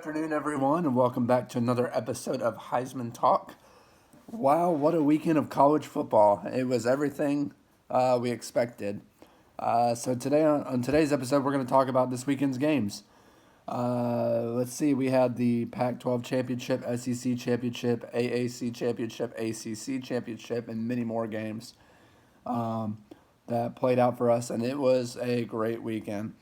afternoon, everyone, and welcome back to another episode of Heisman Talk. Wow, what a weekend of college football. It was everything we expected. So today on today's episode, we're going to talk about this weekend's games. Let's see, we had the Pac-12 Championship, SEC Championship, AAC Championship, ACC Championship, and many more games that played out for us, and it was a great weekend.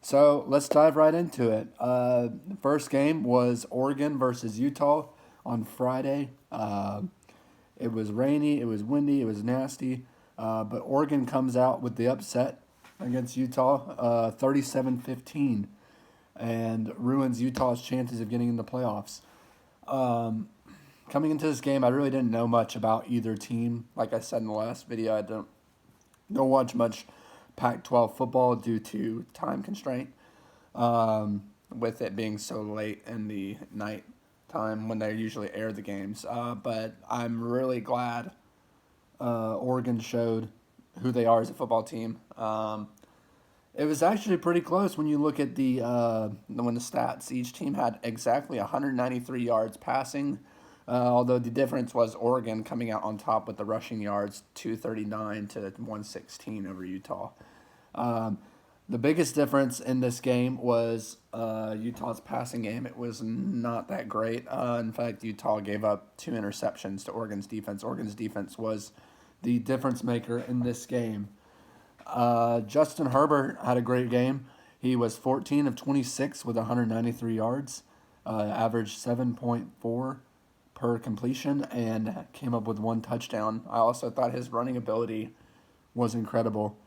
So let's dive right into it. The first game was Oregon versus Utah on Friday. It was rainy, it was windy, it was nasty, but Oregon comes out with the upset against Utah, 37-15, and ruins Utah's chances of getting in the playoffs. Coming into this game, I really didn't know much about either team. Like I said in the last video, I don't watch much Pac-12 football due to time constraint, with it being so late in the night time when they usually air the games. But I'm really glad Oregon showed who they are as a football team. It was actually pretty close when you look at the stats. Each team had exactly 193 yards passing, although the difference was Oregon coming out on top with the rushing yards, 239 to 116 over Utah. The biggest difference in this game was Utah's passing game. It was not that great. In fact, Utah gave up 2 interceptions to Oregon's defense. Oregon's defense was the difference maker in this game. Justin Herbert had a great game. He was 14 of 26 with 193 yards, averaged 7.4 per completion, and came up with 1 touchdown. I also thought his running ability was incredible.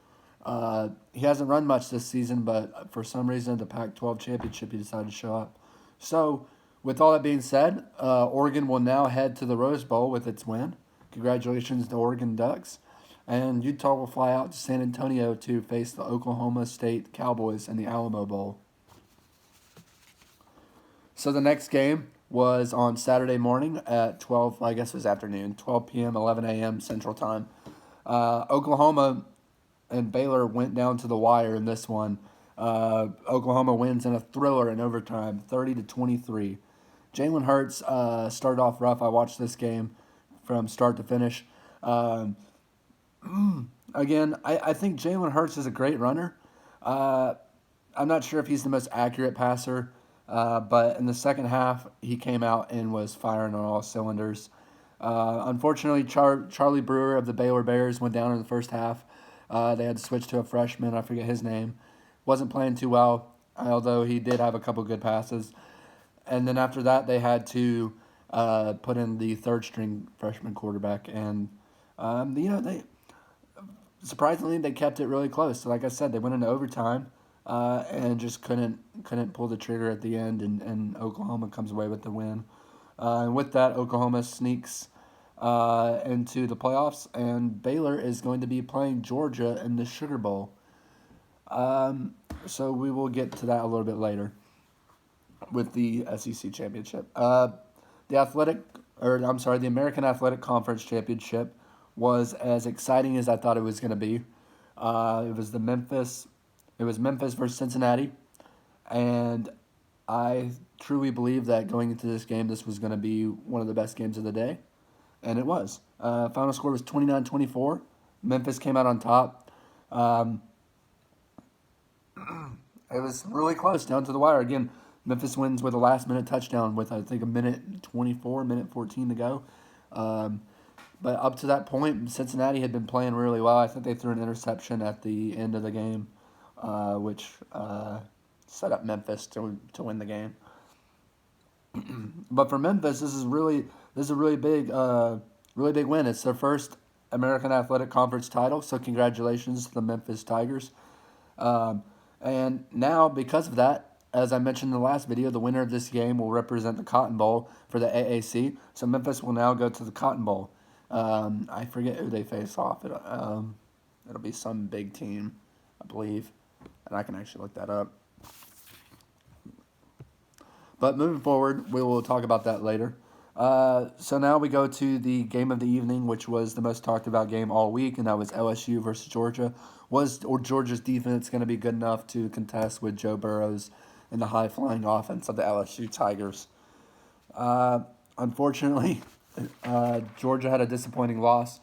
He hasn't run much this season, but for some reason, the Pac-12 championship, he decided to show up. So, with all that being said, Oregon will now head to the Rose Bowl with its win. Congratulations to Oregon Ducks. And Utah will fly out to San Antonio to face the Oklahoma State Cowboys in the Alamo Bowl. So the next game was on Saturday morning at 12, I guess it was afternoon, 12 p.m., 11 a.m. Central Time. Oklahoma and Baylor went down to the wire in this one. Oklahoma wins in a thriller in overtime, 30-23. Jalen Hurts started off rough. I watched this game from start to finish. Again, I think Jalen Hurts is a great runner. I'm not sure if he's the most accurate passer, but in the second half, he came out and was firing on all cylinders. Unfortunately, Charlie Brewer of the Baylor Bears went down in the first half. They had to switch to a freshman. I forget his name. Wasn't playing too well, although he did have a couple good passes. And then after that, they had to put in the third-string freshman quarterback. And, surprisingly, they kept it really close. So, like I said, they went into overtime and just couldn't pull the trigger at the end, and Oklahoma comes away with the win. And with that, Oklahoma sneaks into the playoffs, and Baylor is going to be playing Georgia in the Sugar Bowl. So we will get to that a little bit later with the SEC championship. The American Athletic Conference Championship was as exciting as I thought it was going to be. It was Memphis versus Cincinnati, and I truly believe that going into this game, this was going to be one of the best games of the day, and it was. Final score was 29-24. Memphis came out on top. It was really close down to the wire. Again, Memphis wins with a last-minute touchdown with, I think, a minute 14 to go. But up to that point, Cincinnati had been playing really well. I think they threw an interception at the end of the game, which set up Memphis to win the game. But for Memphis, this is a really big win. It's their first American Athletic Conference title, so congratulations to the Memphis Tigers. And now, because of that, as I mentioned in the last video, the winner of this game will represent the Cotton Bowl for the AAC. So Memphis will now go to the Cotton Bowl. I forget who they face off. It'll be some big team, I believe, and I can actually look that up. But moving forward, we will talk about that later. So now we go to the game of the evening, which was the most talked about game all week, and that was LSU versus Georgia. Was Georgia's defense going to be good enough to contest with Joe Burrow's in the high-flying offense of the LSU Tigers. Uh, Unfortunately, Georgia had a disappointing loss.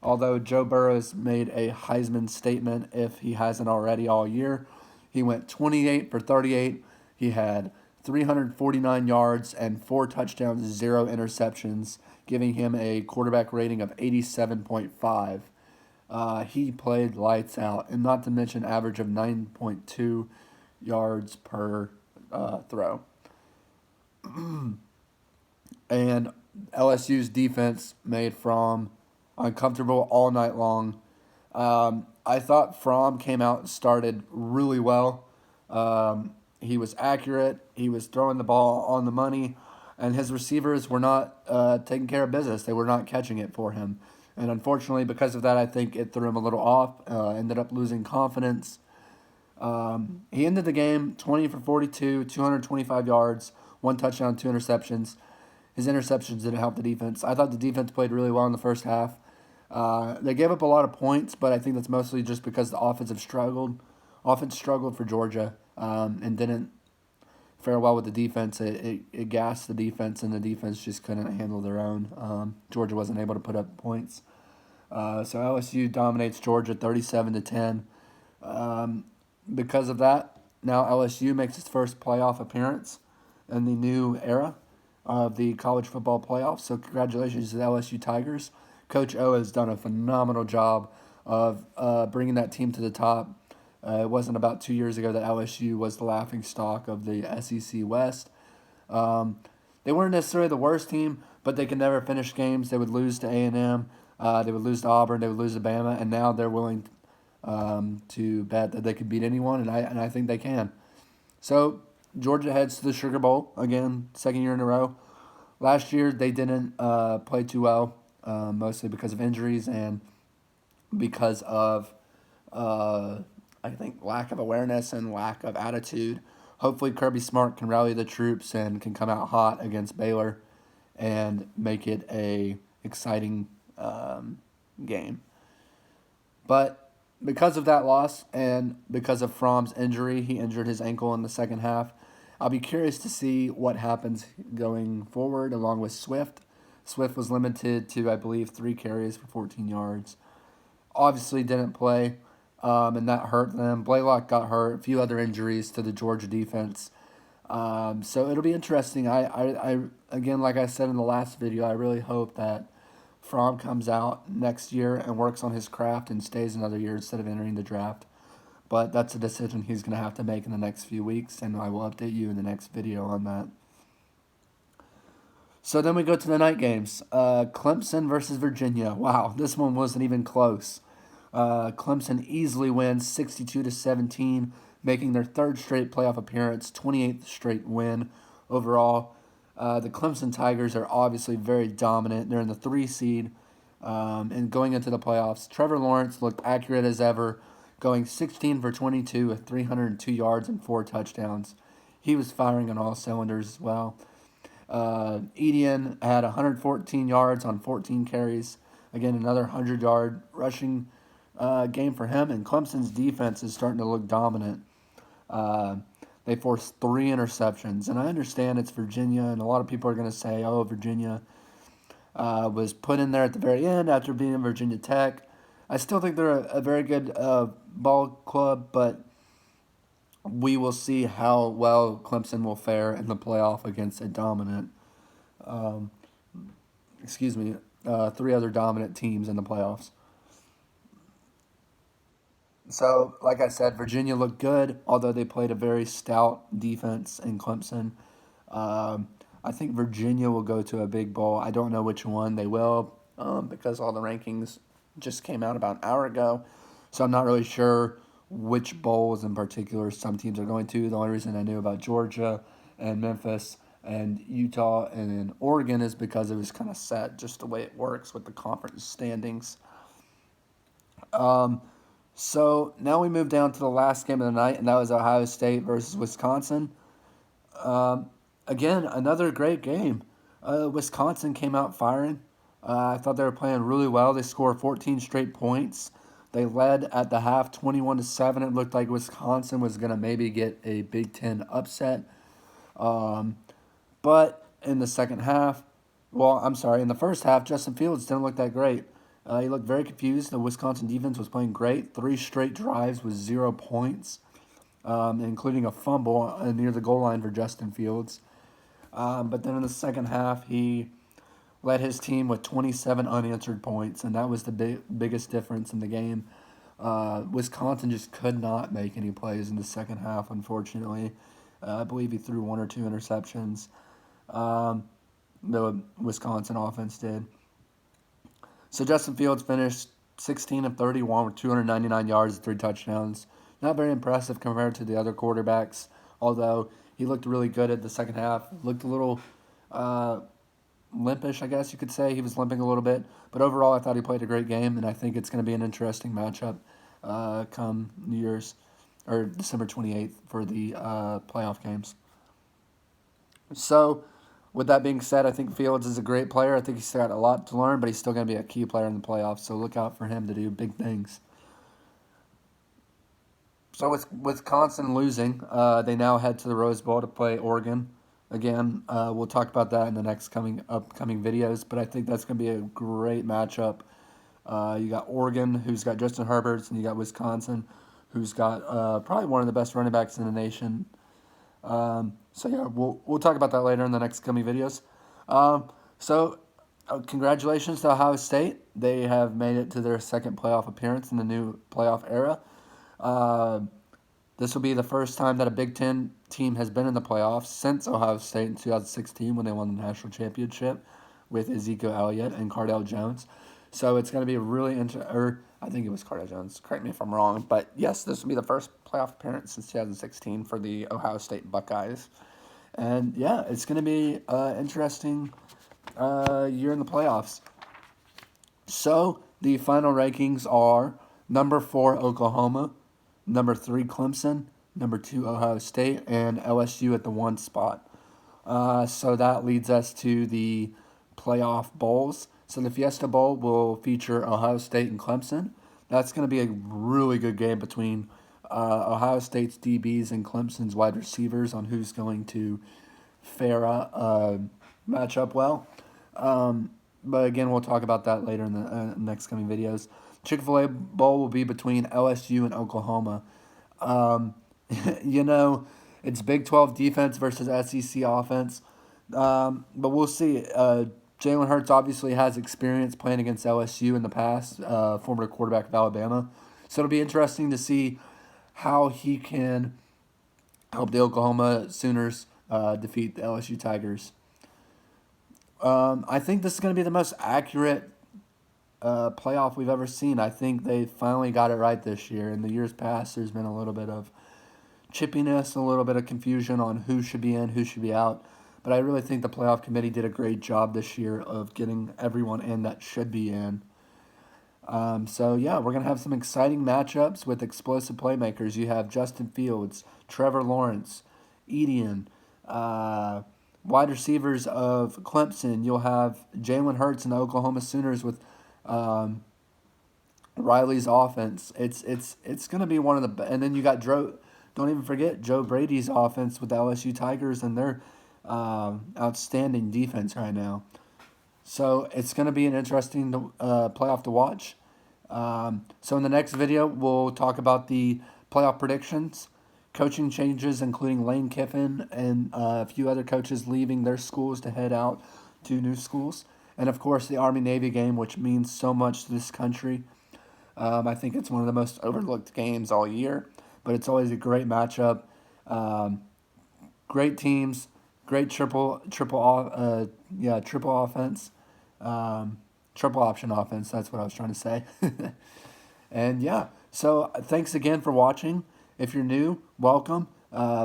Although Joe Burrow's made a Heisman statement, if he hasn't already all year, he went 28 for 38. He had 349 yards and 4 touchdowns, 0 interceptions, giving him a quarterback rating of 87.5. He played lights out, and not to mention average of 9.2 yards per throw. And LSU's defense made Fromm uncomfortable all night long. I thought Fromm came out and started really well. He was accurate. He was throwing the ball on the money, and his receivers were not taking care of business. They were not catching it for him. And unfortunately, because of that, I think it threw him a little off. Ended up losing confidence. He ended the game 20 for 42, 225 yards, 1 touchdown, 2 interceptions. His interceptions didn't help the defense. I thought the defense played really well in the first half. They gave up a lot of points, but I think that's mostly just because the offense struggled. Offense struggled for Georgia and didn't fare well with the defense. It gassed the defense, and the defense just couldn't handle their own. Georgia wasn't able to put up points. So LSU dominates Georgia 37-10. Because of that, now LSU makes its first playoff appearance in the new era of the college football playoffs. So congratulations to the LSU Tigers. Coach O has done a phenomenal job of bringing that team to the top. It wasn't about 2 years ago that LSU was the laughingstock of the SEC West. They weren't necessarily the worst team, but they could never finish games. They would lose to A&M. They would lose to Auburn. They would lose to Bama. And now they're willing to bet that they could beat anyone, and I think they can. So Georgia heads to the Sugar Bowl again, second year in a row. Last year they didn't play too well, mostly because of injuries and because of I think lack of awareness and lack of attitude. Hopefully Kirby Smart can rally the troops and can come out hot against Baylor and make it a exciting game. But because of that loss and because of Fromm's injury, he injured his ankle in the second half. I'll be curious to see what happens going forward along with Swift. Swift was limited to, I believe, 3 carries for 14 yards. Obviously didn't play, and that hurt them. Blaylock got hurt, a few other injuries to the Georgia defense. So it'll be interesting. I again, like I said in the last video, I really hope that Fromm comes out next year and works on his craft and stays another year instead of entering the draft. But that's a decision he's going to have to make in the next few weeks, and I will update you in the next video on that. So then we go to the night games. Clemson versus Virginia. Wow, this one wasn't even close. Clemson easily wins 62-17, making their 3rd straight playoff appearance, 28th straight win overall. The Clemson Tigers are obviously very dominant. They're in the 3 seed and going into the playoffs. Trevor Lawrence looked accurate as ever, going 16 for 22 with 302 yards and 4 touchdowns. He was firing on all cylinders as well. Etienne had 114 yards on 14 carries. Again, another 100-yard rushing game for him. And Clemson's defense is starting to look dominant. They forced 3 interceptions. And I understand it's Virginia, and a lot of people are going to say, oh, Virginia was put in there at the very end after beating Virginia Tech. I still think they're a very good ball club, but we will see how well Clemson will fare in the playoff against a dominant, 3 other dominant teams in the playoffs. So, like I said, Virginia looked good, although they played a very stout defense in Clemson. I think Virginia will go to a big bowl. I don't know which one they will because all the rankings just came out about an hour ago. So I'm not really sure which bowls in particular some teams are going to. The only reason I knew about Georgia and Memphis and Utah and Oregon is because it was kind of set just the way it works with the conference standings. So now we move down to the last game of the night, and that was Ohio State versus Wisconsin. Again, another great game. Wisconsin came out firing. I thought they were playing really well. They scored 14 straight points. They led at the half 21-7. It looked like Wisconsin was going to maybe get a Big Ten upset. But in the second half, in the first half, Justin Fields didn't look that great. He looked very confused. The Wisconsin defense was playing great. 3 straight drives with 0 points, including a fumble near the goal line for Justin Fields. But then in the second half, he led his team with 27 unanswered points, and that was the biggest difference in the game. Wisconsin just could not make any plays in the second half, unfortunately. I believe he threw 1 or 2 interceptions. The Wisconsin offense did. So Justin Fields finished 16 of 31 with 299 yards and 3 touchdowns. Not very impressive compared to the other quarterbacks, although he looked really good at the second half. Looked a little limpish, I guess you could say. He was limping a little bit. But overall, I thought he played a great game, and I think it's going to be an interesting matchup come December 28th for the playoff games. So, with that being said, I think Fields is a great player. I think he's got a lot to learn, but he's still going to be a key player in the playoffs. So look out for him to do big things. So with Wisconsin losing, they now head to the Rose Bowl to play Oregon. Again, we'll talk about that in the next upcoming videos, but I think that's going to be a great matchup. You got Oregon, who's got Justin Herbert, and you got Wisconsin, who's got probably one of the best running backs in the nation. So yeah, we'll talk about that later in the next coming videos. Congratulations to Ohio State. They have made it to their second playoff appearance in the new playoff era. This will be the first time that a Big Ten team has been in the playoffs since Ohio State in 2016 when they won the national championship with Ezekiel Elliott and Cardale Jones. So it's going to be a really I think it was Cardale Jones. Correct me if I'm wrong. But yes, this will be the first playoff appearance since 2016 for the Ohio State Buckeyes. And yeah, it's going to be an interesting year in the playoffs. So the final rankings are number 4, Oklahoma, number 3, Clemson, number 2, Ohio State, and LSU at the 1 spot. So that leads us to the playoff bowls. So the Fiesta Bowl will feature Ohio State and Clemson. That's going to be a really good game between Ohio State's DBs and Clemson's wide receivers on who's going to match up well. But again, we'll talk about that later in the next coming videos. Chick-fil-A Bowl will be between LSU and Oklahoma. It's Big 12 defense versus SEC offense. But we'll see. Jalen Hurts obviously has experience playing against LSU in the past, former quarterback of Alabama. So it'll be interesting to see how he can help the Oklahoma Sooners defeat the LSU Tigers. I think this is going to be the most accurate playoff we've ever seen. I think they finally got it right this year. In the years past, there's been a little bit of chippiness, a little bit of confusion on who should be in, who should be out. But I really think the playoff committee did a great job this year of getting everyone in that should be in. So, yeah, we're going to have some exciting matchups with explosive playmakers. You have Justin Fields, Trevor Lawrence, Etienne, wide receivers of Clemson. You'll have Jalen Hurts and the Oklahoma Sooners with Riley's offense. It's going to be one of the – and then you got don't even forget Joe Brady's offense with the LSU Tigers and their outstanding defense right now. So it's going to be an interesting playoff to watch. So in the next video, we'll talk about the playoff predictions, coaching changes, including Lane Kiffin and a few other coaches leaving their schools to head out to new schools. And, of course, the Army-Navy game, which means so much to this country. I think it's one of the most overlooked games all year, but it's always a great matchup. Great teams, great triple offense. Triple option offense, that's what I was trying to say. And yeah, so thanks again for watching. If you're new, welcome.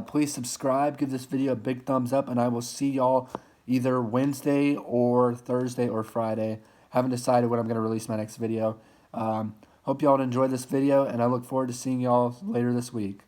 Please subscribe, give this video a big thumbs up, and I will see y'all either Wednesday or Thursday or Friday. Haven't decided when I'm going to release my next video. Hope y'all enjoyed this video, and I look forward to seeing y'all later this week.